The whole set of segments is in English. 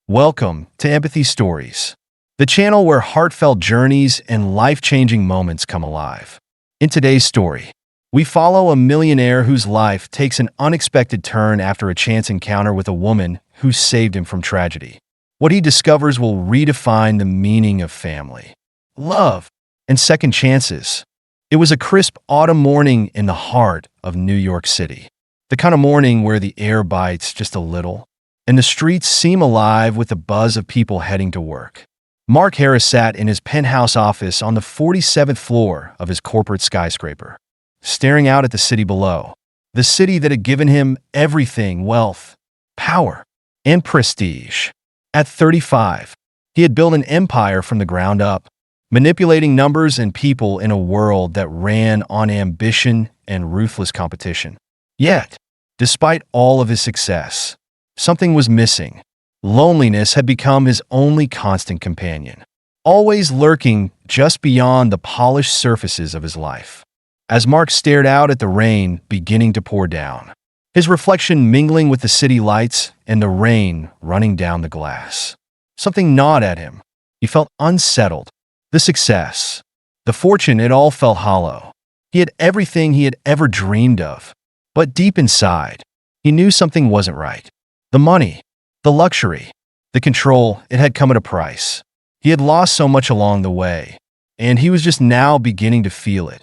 Welcome to Empathy Stories, the channel where heartfelt journeys and life-changing moments come alive. In today's story, we follow a millionaire whose life takes an unexpected turn after a chance encounter with a woman who saved him from tragedy. What he discovers will redefine the meaning of family, love, and second chances. It was a crisp autumn morning in the heart of New York City. The kind of morning where the air bites just a little, and the streets seem alive with the buzz of people heading to work. Mark Harris sat in his penthouse office on the 47th floor of his corporate skyscraper, staring out at the city below, the city that had given him everything: wealth, power, and prestige. At 35, he had built an empire from the ground up, manipulating numbers and people in a world that ran on ambition and ruthless competition. Yet, despite all of his success, something was missing. Loneliness had become his only constant companion, always lurking just beyond the polished surfaces of his life. As Mark stared out at the rain beginning to pour down, his reflection mingling with the city lights and the rain running down the glass, something gnawed at him. He felt unsettled. The success, the fortune, it all felt hollow. He had everything he had ever dreamed of, but deep inside, he knew something wasn't right. The money, the luxury, the control, it had come at a price. He had lost so much along the way, and he was just now beginning to feel it.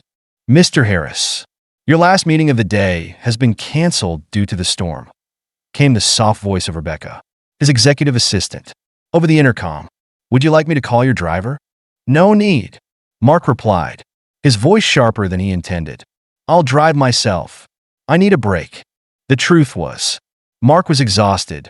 "Mr. Harris, your last meeting of the day has been canceled due to the storm," came the soft voice of Rebecca, his executive assistant, over the intercom. "Would you like me to call your driver?" "No need," Mark replied, his voice sharper than he intended. "I'll drive myself. I need a break." The truth was, Mark was exhausted,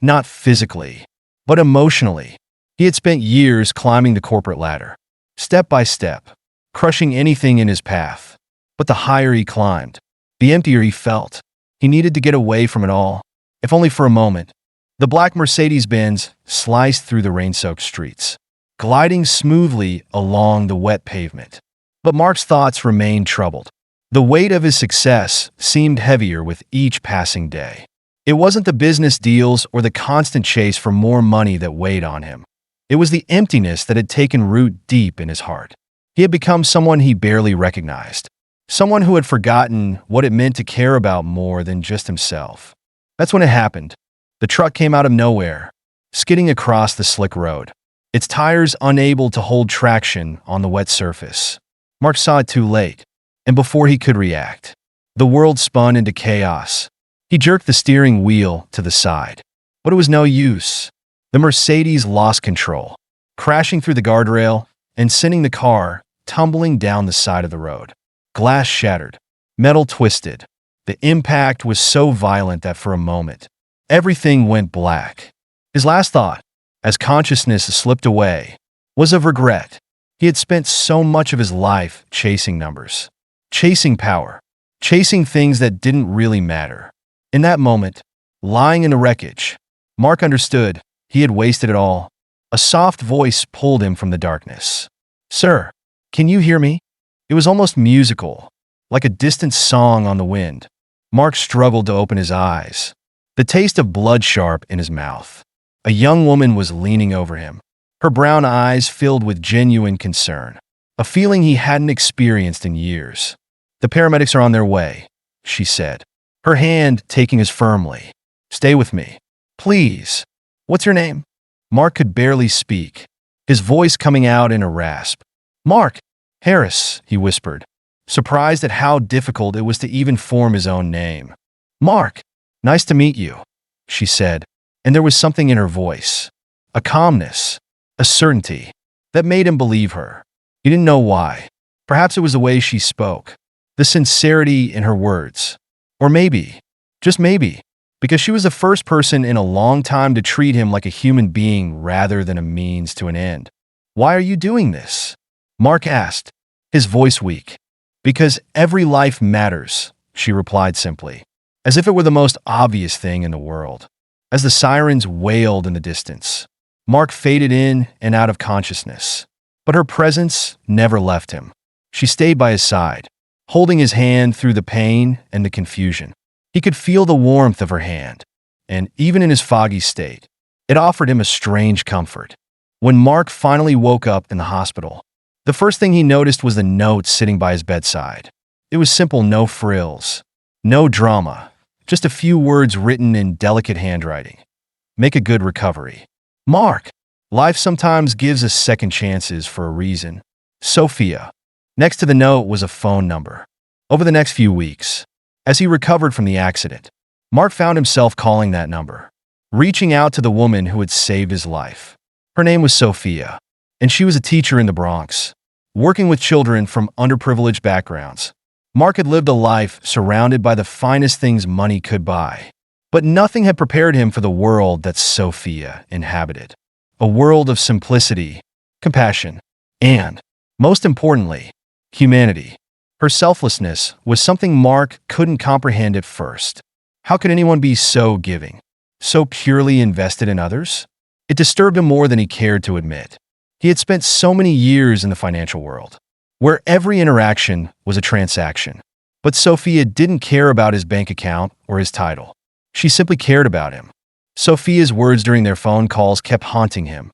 not physically, but emotionally. He had spent years climbing the corporate ladder, step by step, crushing anything in his path. But the higher he climbed, the emptier he felt. He needed to get away from it all, if only for a moment. The black Mercedes-Benz sliced through the rain-soaked streets, gliding smoothly along the wet pavement. But Mark's thoughts remained troubled. The weight of his success seemed heavier with each passing day. It wasn't the business deals or the constant chase for more money that weighed on him. It was the emptiness that had taken root deep in his heart. He had become someone he barely recognized, someone who had forgotten what it meant to care about more than just himself. That's when it happened. The truck came out of nowhere, skidding across the slick road, its tires unable to hold traction on the wet surface. Mark saw it too late, and before he could react, the world spun into chaos. He jerked the steering wheel to the side, but it was no use. The Mercedes lost control, crashing through the guardrail and sending the car tumbling down the side of the road. Glass shattered, metal twisted. The impact was so violent that for a moment, everything went black. His last thought, as consciousness slipped away, was of regret. He had spent so much of his life chasing numbers, chasing power, chasing things that didn't really matter. In that moment, lying in the wreckage, Mark understood he had wasted it all. A soft voice pulled him from the darkness. "Sir, can you hear me?" It was almost musical, like a distant song on the wind. Mark struggled to open his eyes, the taste of blood sharp in his mouth. A young woman was leaning over him, her brown eyes filled with genuine concern, a feeling he hadn't experienced in years. "The paramedics are on their way," she said, her hand taking his firmly. "Stay with me, please." "What's your name?" Mark could barely speak, his voice coming out in a rasp. "Mark Harris," he whispered, surprised at how difficult it was to even form his own name. "Mark, nice to meet you," she said, and there was something in her voice, a calmness, a certainty, that made him believe her. He didn't know why. Perhaps it was the way she spoke, the sincerity in her words. Or maybe, just maybe, because she was the first person in a long time to treat him like a human being rather than a means to an end. "Why are you doing this?" Mark asked, his voice weak. "Because every life matters," she replied simply, as if it were the most obvious thing in the world. As the sirens wailed in the distance, Mark faded in and out of consciousness, but her presence never left him. She stayed by his side, holding his hand through the pain and the confusion. He could feel the warmth of her hand, and even in his foggy state, It offered him a strange comfort. When Mark finally woke up in the hospital, the first thing he noticed was the note sitting by his bedside. It was simple, no frills, no drama, just a few words written in delicate handwriting. Make a good recovery. Mark. Life sometimes gives us second chances for a reason. Sophia. Next to the note was a phone number. Over the next few weeks, as he recovered from the accident, Mark found himself calling that number, reaching out to the woman who had saved his life. Her name was Sophia, and she was a teacher in the Bronx, working with children from underprivileged backgrounds. Mark had lived a life surrounded by the finest things money could buy, but nothing had prepared him for the world that Sophia inhabited. A world of simplicity, compassion, and, most importantly, humanity. Her selflessness was something Mark couldn't comprehend at first. How could anyone be so giving, so purely invested in others? It disturbed him more than he cared to admit. He had spent so many years in the financial world, where every interaction was a transaction. But Sophia didn't care about his bank account or his title. She simply cared about him. Sophia's words during their phone calls kept haunting him.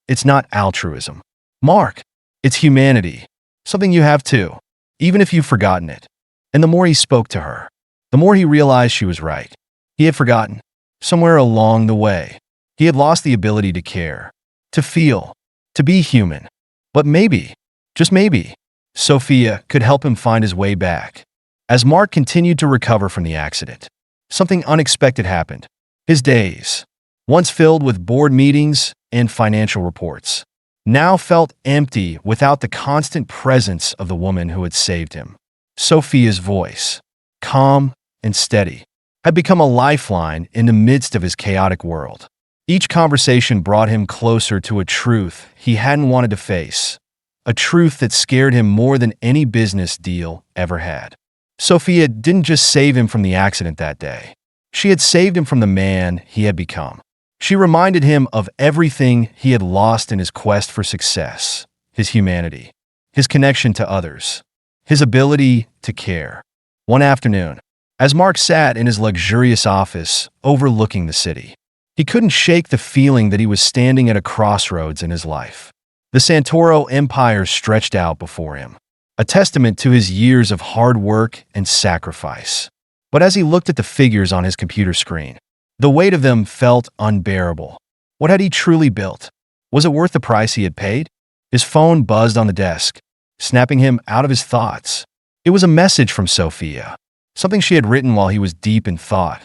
It's not altruism, Mark. It's humanity. Something you have too, even if you've forgotten it. And the more he spoke to her, the more he realized she was right. He had forgotten. Somewhere along the way, he had lost the ability to care, to feel, to be human. But maybe, just maybe, Sophia could help him find his way back. As Mark continued to recover from the accident, something unexpected happened. His days, once filled with board meetings and financial reports, now felt empty without the constant presence of the woman who had saved him. Sophia's voice, calm and steady, had become a lifeline in the midst of his chaotic world. Each conversation brought him closer to a truth he hadn't wanted to face, a truth that scared him more than any business deal ever had. Sophia didn't just save him from the accident that day. She had saved him from the man he had become. She reminded him of everything he had lost in his quest for success, his humanity, his connection to others, his ability to care. One afternoon, as Mark sat in his luxurious office overlooking the city, he couldn't shake the feeling that he was standing at a crossroads in his life. The Santoro Empire stretched out before him, a testament to his years of hard work and sacrifice. But as he looked at the figures on his computer screen, the weight of them felt unbearable. What had he truly built? Was it worth the price he had paid? His phone buzzed on the desk, snapping him out of his thoughts. It was a message from Sophia, something she had written while he was deep in thought.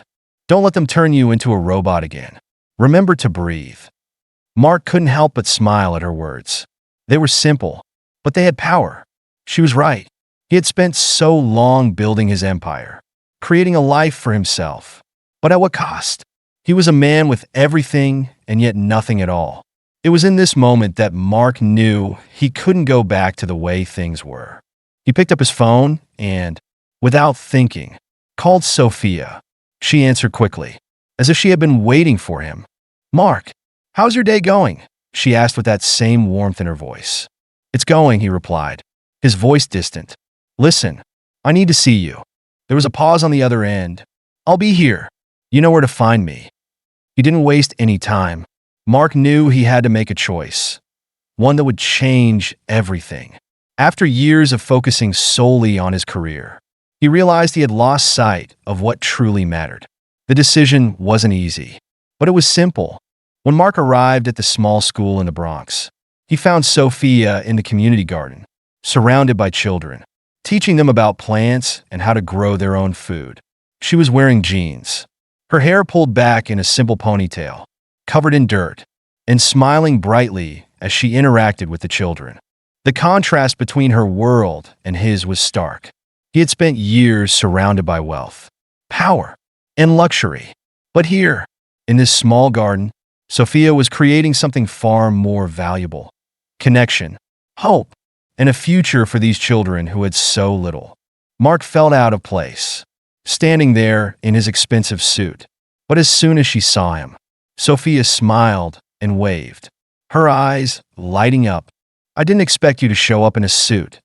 Don't let them turn you into a robot again. Remember to breathe. Mark couldn't help but smile at her words. They were simple, but they had power. She was right. He had spent so long building his empire, creating a life for himself. But at what cost? He was a man with everything and yet nothing at all. It was in this moment that Mark knew he couldn't go back to the way things were. He picked up his phone and, without thinking, called Sophia. She answered quickly, as if she had been waiting for him. Mark, how's your day going? She asked with that same warmth in her voice. It's going, he replied, his voice distant. Listen, I need to see you. There was a pause on the other end. I'll be here. You know where to find me. He didn't waste any time. Mark knew he had to make a choice, one that would change everything. After years of focusing solely on his career, he realized he had lost sight of what truly mattered. The decision wasn't easy, but it was simple. When Mark arrived at the small school in the Bronx, he found Sophia in the community garden, surrounded by children, teaching them about plants and how to grow their own food. She was wearing jeans, her hair pulled back in a simple ponytail, covered in dirt, and smiling brightly as she interacted with the children. The contrast between her world and his was stark. He had spent years surrounded by wealth, power, and luxury. But here, in this small garden, Sophia was creating something far more valuable: connection, hope, and a future for these children who had so little. Mark felt out of place, standing there in his expensive suit. But as soon as she saw him, Sophia smiled and waved, her eyes lighting up. I didn't expect you to show up in a suit,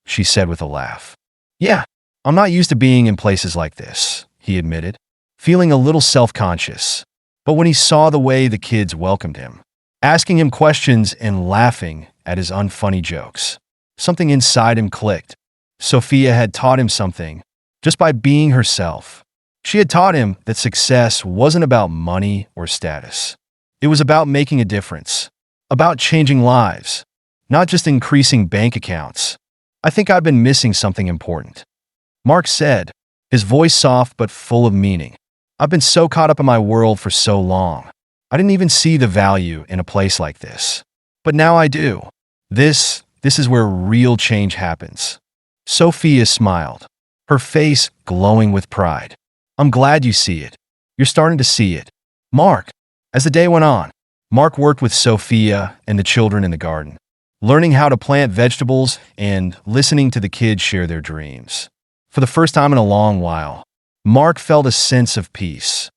she said with a laugh. Yeah, I'm not used to being in places like this, he admitted, feeling a little self-conscious. But when he saw the way the kids welcomed him, asking him questions and laughing at his unfunny jokes, something inside him clicked. Sophia had taught him something just by being herself. She had taught him that success wasn't about money or status. It was about making a difference, about changing lives, not just increasing bank accounts. I think I've been missing something important, Mark said, his voice soft but full of meaning. I've been so caught up in my world for so long. I didn't even see the value in a place like this. But now I do. This is where real change happens. Sophia smiled, her face glowing with pride. I'm glad you see it. You're starting to see it. Mark, as the day went on, Mark worked with Sophia and the children in the garden, learning how to plant vegetables and listening to the kids share their dreams. For the first time in a long while, Mark felt a sense of peace,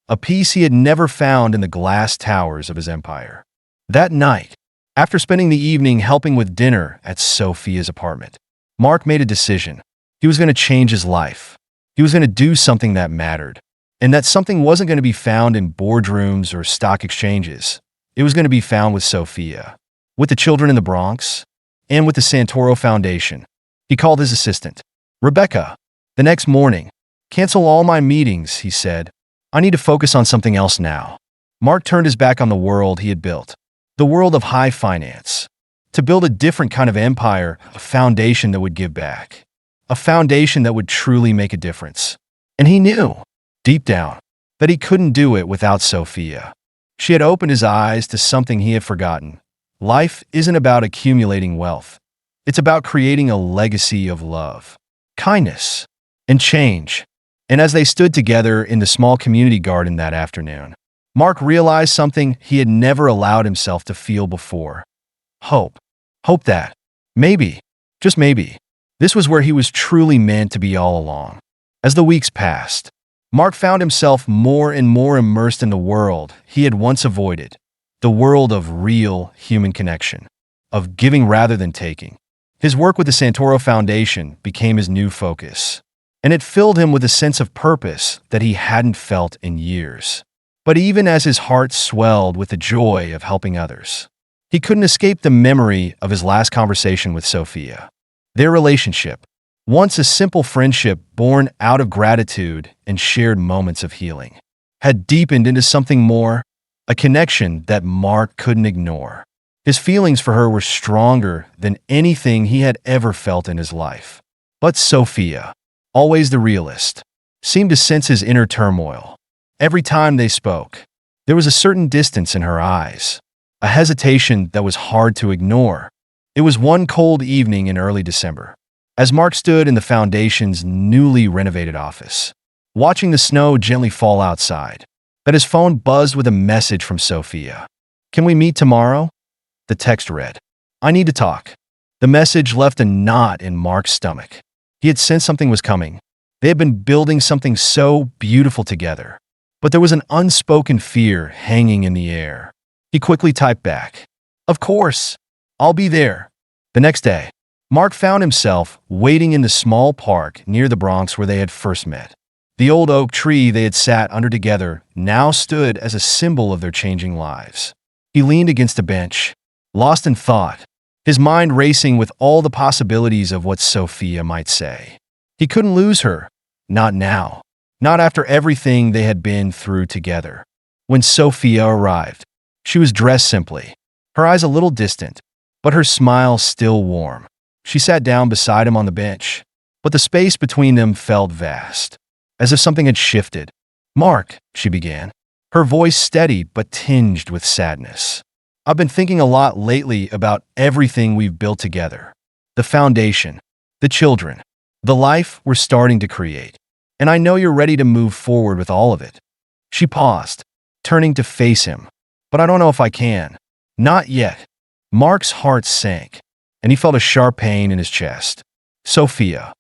a peace he had never found in the glass towers of his empire. That night, after spending the evening helping with dinner at Sophia's apartment, Mark made a decision. He was going to change his life. He was going to do something that mattered, and that something wasn't going to be found in boardrooms or stock exchanges. It was going to be found with Sophia, with the children in the Bronx, and with the Santoro Foundation. He called his assistant, Rebecca. The next morning, cancel all my meetings, he said. I need to focus on something else now. Mark turned his back on the world he had built, the world of high finance, to build a different kind of empire, a foundation that would give back, a foundation that would truly make a difference. And he knew, deep down, that he couldn't do it without Sophia. She had opened his eyes to something he had forgotten. Life isn't about accumulating wealth. It's about creating a legacy of love, kindness, and change. And as they stood together in the small community garden that afternoon, Mark realized something he had never allowed himself to feel before. Hope. Hope that, maybe, just maybe, this was where he was truly meant to be all along. As the weeks passed, Mark found himself more and more immersed in the world he had once avoided, the world of real human connection, of giving rather than taking. His work with the Santoro Foundation became his new focus, and it filled him with a sense of purpose that he hadn't felt in years. But even as his heart swelled with the joy of helping others, he couldn't escape the memory of his last conversation with Sophia. Their relationship, once a simple friendship born out of gratitude and shared moments of healing, had deepened into something more, a connection that Mark couldn't ignore. His feelings for her were stronger than anything he had ever felt in his life. But Sophia, always the realist, seemed to sense his inner turmoil. Every time they spoke, there was a certain distance in her eyes, a hesitation that was hard to ignore. It was one cold evening in early December, as Mark stood in the Foundation's newly renovated office, watching the snow gently fall outside, that his phone buzzed with a message from Sophia. Can we meet tomorrow? The text read, I need to talk. The message left a knot in Mark's stomach. He had sensed something was coming. They had been building something so beautiful together, but there was an unspoken fear hanging in the air. He quickly typed back, Of course, I'll be there. The next day, Mark found himself waiting in the small park near the Bronx where they had first met. The old oak tree they had sat under together now stood as a symbol of their changing lives. He leaned against a bench, lost in thought, his mind racing with all the possibilities of what Sophia might say. He couldn't lose her, not now, not after everything they had been through together. When Sophia arrived, she was dressed simply, her eyes a little distant, but her smile still warm. She sat down beside him on the bench, but the space between them felt vast, as if something had shifted. Mark, she began, her voice steady but tinged with sadness. I've been thinking a lot lately about everything we've built together. The foundation, the children, the life we're starting to create. And I know you're ready to move forward with all of it. She paused, turning to face him. But I don't know if I can. Not yet. Mark's heart sank, and he felt a sharp pain in his chest. Sophia,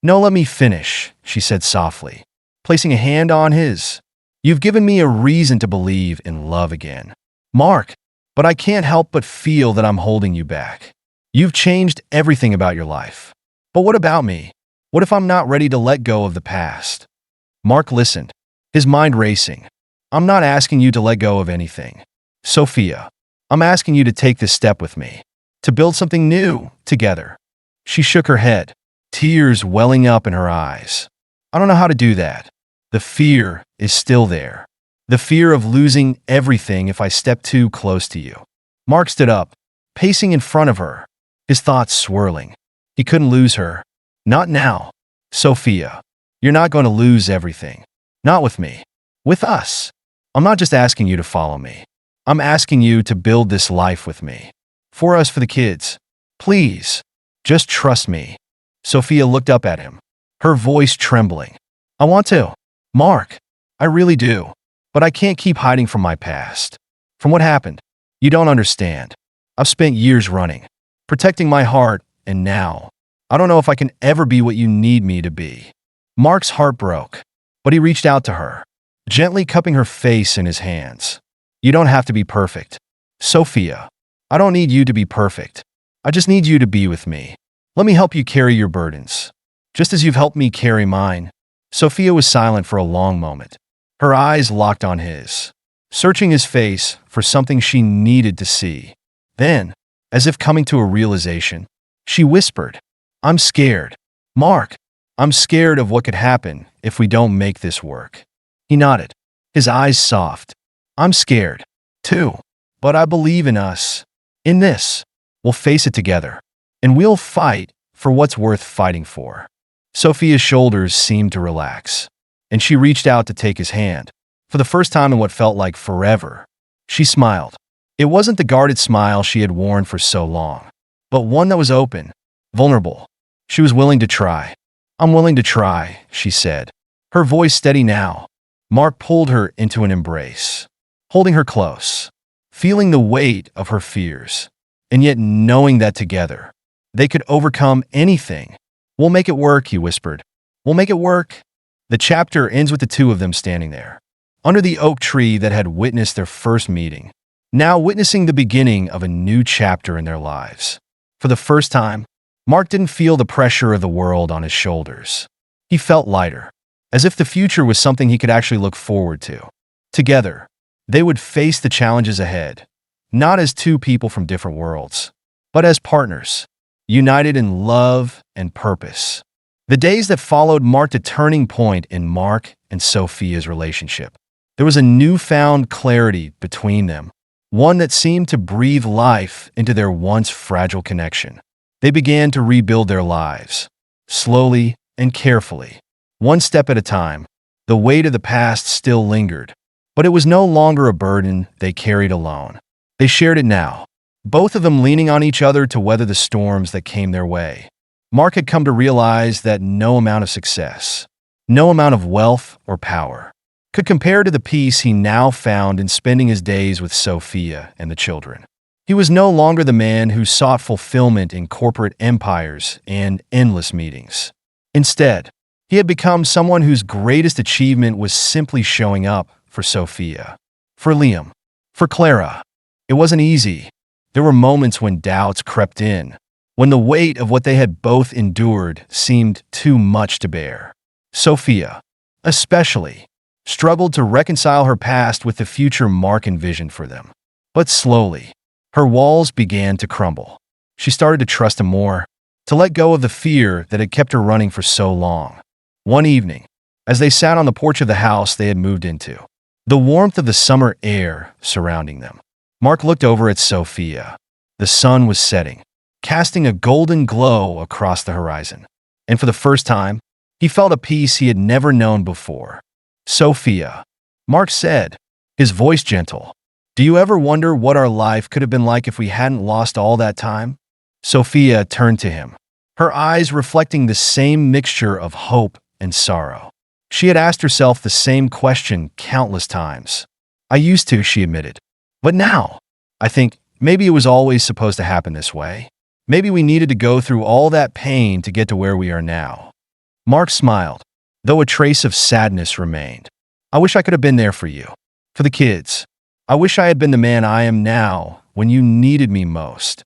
No, let me finish, she said softly, placing a hand on his. You've given me a reason to believe in love again. Mark, but I can't help but feel that I'm holding you back. You've changed everything about your life. But what about me? What if I'm not ready to let go of the past? Mark listened, his mind racing. I'm not asking you to let go of anything. Sophia, I'm asking you to take this step with me, to build something new together. She shook her head, tears welling up in her eyes. I don't know how to do that. The fear is still there. The fear of losing everything if I step too close to you. Mark stood up, pacing in front of her, his thoughts swirling. He couldn't lose her. Not now. Sophia, you're not going to lose everything. Not with me. With us. I'm not just asking you to follow me. I'm asking you to build this life with me. For us, for the kids. Please, just trust me. Sophia looked up at him, her voice trembling. I want to. Mark, I really do. But I can't keep hiding from my past. From what happened. You don't understand. I've spent years running, protecting my heart, and now, I don't know if I can ever be what you need me to be. Mark's heart broke, but he reached out to her, gently cupping her face in his hands. You don't have to be perfect. Sophia, I don't need you to be perfect. I just need you to be with me. Let me help you carry your burdens, just as you've helped me carry mine. Sophia was silent for a long moment, her eyes locked on his, searching his face for something she needed to see. Then, as if coming to a realization, she whispered, I'm scared. Mark, I'm scared of what could happen if we don't make this work. He nodded, his eyes soft. I'm scared, too, but I believe in us. In this, we'll face it together, and we'll fight for what's worth fighting for. Sophia's shoulders seemed to relax, and she reached out to take his hand. For the first time in what felt like forever, she smiled. It wasn't the guarded smile she had worn for so long, but one that was open, vulnerable. She was willing to try. I'm willing to try, she said, her voice steady now. Mark pulled her into an embrace, holding her close, feeling the weight of her fears, and yet knowing that together, they could overcome anything. We'll make it work, he whispered. We'll make it work. The chapter ends with the two of them standing there, under the oak tree that had witnessed their first meeting, now witnessing the beginning of a new chapter in their lives. For the first time, Mark didn't feel the pressure of the world on his shoulders. He felt lighter, as if the future was something he could actually look forward to. Together, they would face the challenges ahead, not as two people from different worlds, but as partners, united in love and purpose. The days that followed marked a turning point in Mark and Sophia's relationship. There was a newfound clarity between them, one that seemed to breathe life into their once fragile connection. They began to rebuild their lives, slowly and carefully, one step at a time. The weight of the past still lingered, but it was no longer a burden they carried alone. They shared it now, both of them leaning on each other to weather the storms that came their way. Mark had come to realize that no amount of success, no amount of wealth or power, could compare to the peace he now found in spending his days with Sophia and the children. He was no longer the man who sought fulfillment in corporate empires and endless meetings. Instead, he had become someone whose greatest achievement was simply showing up for Sophia, for Liam, for Clara. It wasn't easy. There were moments when doubts crept in, when the weight of what they had both endured seemed too much to bear. Sophia, especially, struggled to reconcile her past with the future Mark envisioned for them. But slowly, her walls began to crumble. She started to trust him more, to let go of the fear that had kept her running for so long. One evening, as they sat on the porch of the house they had moved into, the warmth of the summer air surrounding them, Mark looked over at Sophia. The sun was setting, casting a golden glow across the horizon. And for the first time, he felt a peace he had never known before. Sophia, Mark said, his voice gentle, do you ever wonder what our life could have been like if we hadn't lost all that time? Sophia turned to him, her eyes reflecting the same mixture of hope and sorrow. She had asked herself the same question countless times. I used to, she admitted. But now, I think maybe it was always supposed to happen this way. Maybe we needed to go through all that pain to get to where we are now. Mark smiled, though a trace of sadness remained. I wish I could have been there for you, for the kids. I wish I had been the man I am now when you needed me most.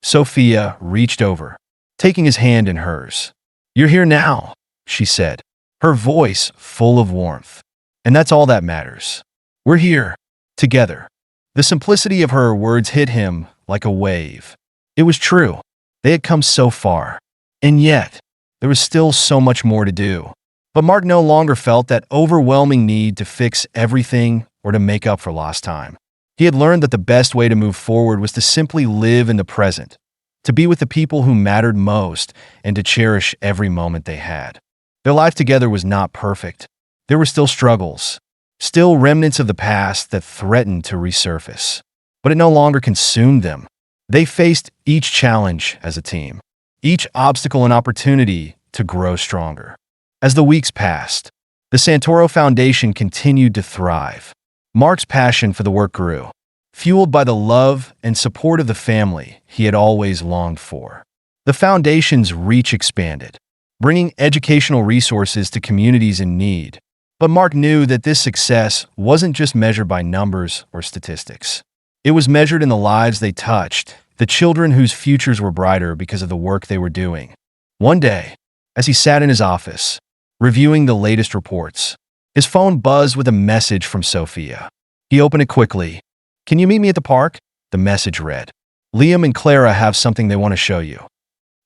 Sophia reached over, taking his hand in hers. You're here now, she said, her voice full of warmth. And that's all that matters. We're here. Together. The simplicity of her words hit him like a wave. It was true. They had come so far. And yet, there was still so much more to do. But Mark no longer felt that overwhelming need to fix everything or to make up for lost time. He had learned that the best way to move forward was to simply live in the present, to be with the people who mattered most, and to cherish every moment they had. Their life together was not perfect. There were still struggles, still remnants of the past that threatened to resurface. But it no longer consumed them. They faced each challenge as a team, each obstacle an opportunity to grow stronger. As the weeks passed, the Santoro Foundation continued to thrive. Mark's passion for the work grew, fueled by the love and support of the family he had always longed for. The foundation's reach expanded, bringing educational resources to communities in need. But Mark knew that this success wasn't just measured by numbers or statistics. It was measured in the lives they touched, the children whose futures were brighter because of the work they were doing. One day, as he sat in his office, reviewing the latest reports, his phone buzzed with a message from Sophia. He opened it quickly. "Can you meet me at the park?" The message read. "Liam and Clara have something they want to show you."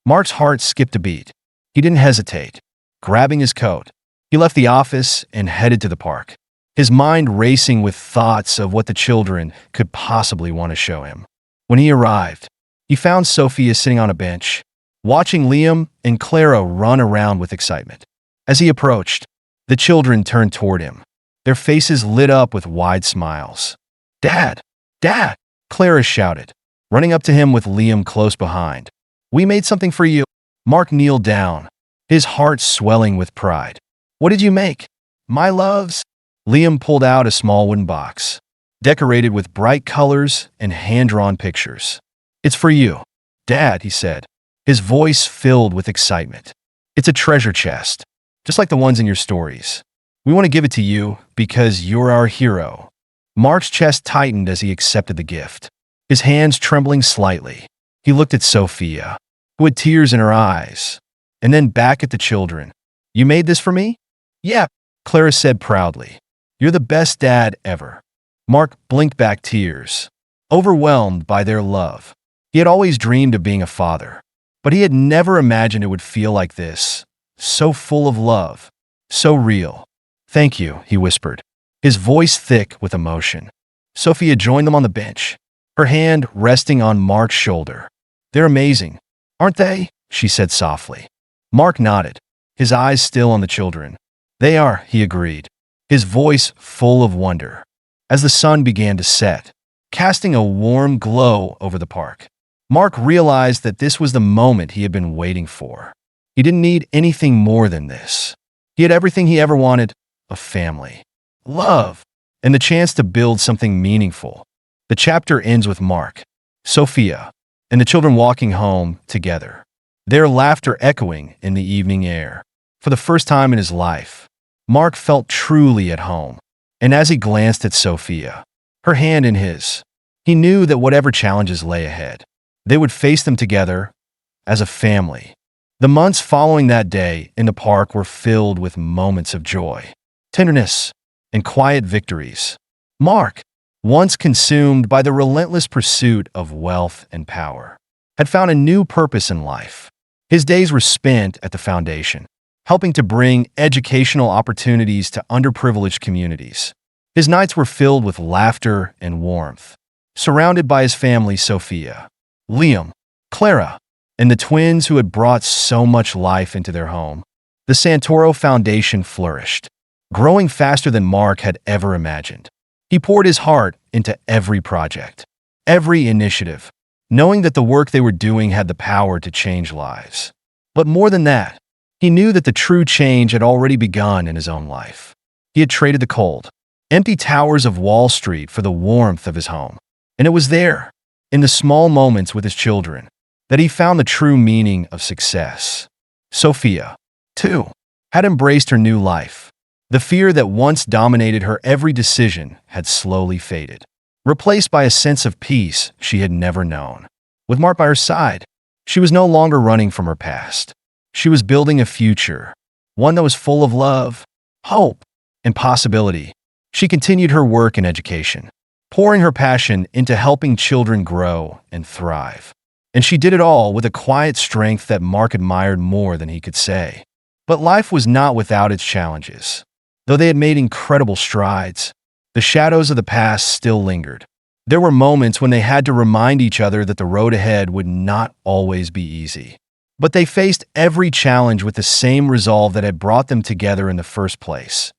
Mark's heart skipped a beat. He didn't hesitate. Grabbing his coat, he left the office and headed to the park, his mind racing with thoughts of what the children could possibly want to show him. When he arrived, he found Sophia sitting on a bench, watching Liam and Clara run around with excitement. As he approached, the children turned toward him, their faces lit up with wide smiles. "Dad! Dad!" Clara shouted, running up to him with Liam close behind. "We made something for you." Mark kneeled down, his heart swelling with pride. "What did you make?" "My loves." Liam pulled out a small wooden box, decorated with bright colors and hand-drawn pictures. "It's for you, Dad," he said, his voice filled with excitement. "It's a treasure chest, just like the ones in your stories. We want to give it to you because you're our hero." Mark's chest tightened as he accepted the gift, his hands trembling slightly. He looked at Sophia, who had tears in her eyes, and then back at the children. "You made this for me?" "Yeah," Clara said proudly. "You're the best dad ever." Mark blinked back tears, overwhelmed by their love. He had always dreamed of being a father, but he had never imagined it would feel like this, so full of love, so real. "Thank you," he whispered, his voice thick with emotion. Sophia joined them on the bench, her hand resting on Mark's shoulder. "They're amazing, aren't they?" she said softly. Mark nodded, his eyes still on the children. "They are," he agreed, his voice full of wonder. As the sun began to set, casting a warm glow over the park, Mark realized that this was the moment he had been waiting for. He didn't need anything more than this. He had everything he ever wanted: a family, love, and the chance to build something meaningful. The chapter ends with Mark, Sophia, and the children walking home together, their laughter echoing in the evening air. For the first time in his life, Mark felt truly at home. And as he glanced at Sophia, her hand in his, he knew that whatever challenges lay ahead, they would face them together as a family. The months following that day in the park were filled with moments of joy, tenderness, and quiet victories. Mark, once consumed by the relentless pursuit of wealth and power, had found a new purpose in life. His days were spent at the foundation, helping to bring educational opportunities to underprivileged communities. His nights were filled with laughter and warmth, surrounded by his family: Sophia, Liam, Clara, and the twins who had brought so much life into their home. The Santoro Foundation flourished, growing faster than Mark had ever imagined. He poured his heart into every project, every initiative, knowing that the work they were doing had the power to change lives. But more than that, he knew that the true change had already begun in his own life. He had traded the cold, empty towers of Wall Street for the warmth of his home. And it was there, in the small moments with his children, that he found the true meaning of success. Sophia, too, had embraced her new life. The fear that once dominated her every decision had slowly faded, replaced by a sense of peace she had never known. With Mark by her side, she was no longer running from her past. She was building a future, one that was full of love, hope, and possibility. She continued her work in education, pouring her passion into helping children grow and thrive. And she did it all with a quiet strength that Mark admired more than he could say. But life was not without its challenges. Though they had made incredible strides, the shadows of the past still lingered. There were moments when they had to remind each other that the road ahead would not always be easy. But they faced every challenge with the same resolve that had brought them together in the first place.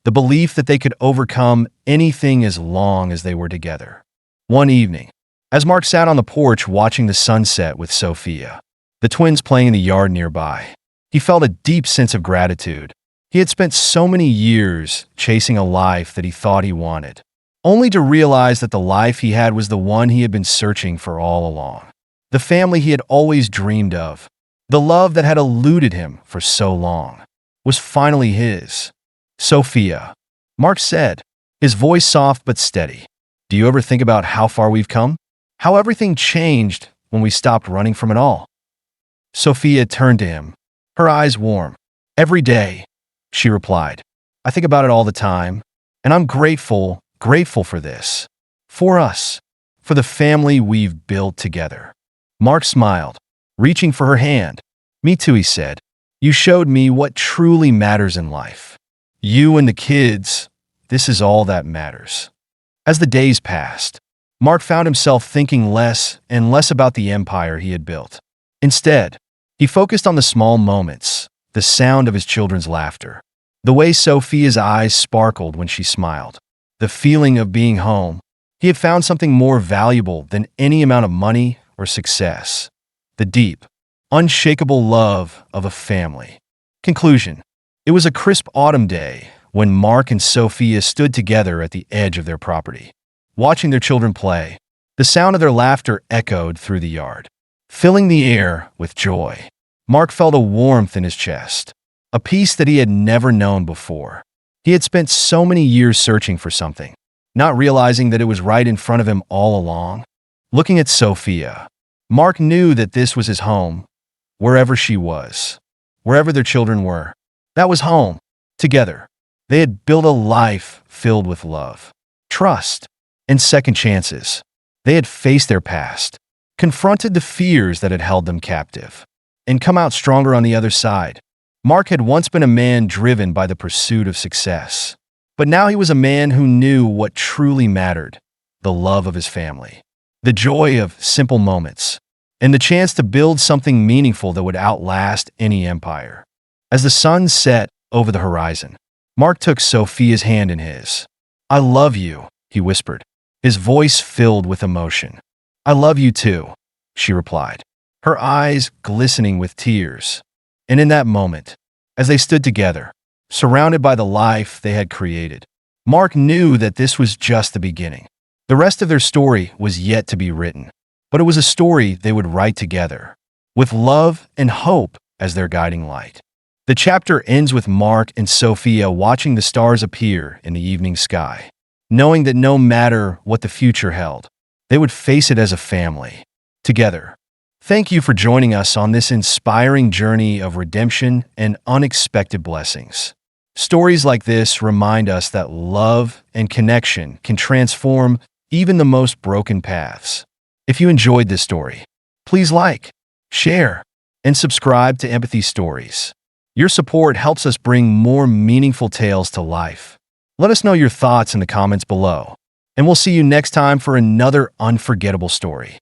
The belief that they could overcome anything as long as they were together. One evening, as Mark sat on the porch watching the sunset with Sophia, the twins playing in the yard nearby, he felt a deep sense of gratitude. He had spent so many years chasing a life that he thought he wanted, only to realize that the life he had was the one he had been searching for all along. The family he had always dreamed of, the love that had eluded him for so long, was finally his. Sophia, Mark said, his voice soft but steady. Do you ever think about how far we've come? How everything changed when we stopped running from it all? Sophia turned to him, her eyes warm. Every day, she replied. I think about it all the time, and I'm grateful for this. For us, for the family we've built together. Mark smiled, reaching for her hand. Me too, he said. You showed me what truly matters in life. You and the kids, this is all that matters. As the days passed, Mark found himself thinking less and less about the empire he had built. Instead, he focused on the small moments, the sound of his children's laughter, the way Sophia's eyes sparkled when she smiled, the feeling of being home. He had found something more valuable than any amount of money or success: the deep, unshakable love of a family. Conclusion. It was a crisp autumn day when Mark and Sophia stood together at the edge of their property, watching their children play. The sound of their laughter echoed through the yard, filling the air with joy. Mark felt a warmth in his chest, a peace that he had never known before. He had spent so many years searching for something, not realizing that it was right in front of him all along. Looking at Sophia, Mark knew that this was his home, wherever she was, wherever their children were. That was home. Together, they had built a life filled with love, trust, and second chances. They had faced their past, confronted the fears that had held them captive, and come out stronger on the other side. Mark had once been a man driven by the pursuit of success, but now he was a man who knew what truly mattered: the love of his family, the joy of simple moments, and the chance to build something meaningful that would outlast any empire. As the sun set over the horizon, Mark took Sophia's hand in his. I love you, he whispered, his voice filled with emotion. I love you too, she replied, her eyes glistening with tears. And in that moment, as they stood together, surrounded by the life they had created, Mark knew that this was just the beginning. The rest of their story was yet to be written, but it was a story they would write together, with love and hope as their guiding light. The chapter ends with Mark and Sophia watching the stars appear in the evening sky, knowing that no matter what the future held, they would face it as a family, together. Thank you for joining us on this inspiring journey of redemption and unexpected blessings. Stories like this remind us that love and connection can transform even the most broken paths. If you enjoyed this story, please like, share, and subscribe to Empathy Stories. Your support helps us bring more meaningful tales to life. Let us know your thoughts in the comments below, and we'll see you next time for another unforgettable story.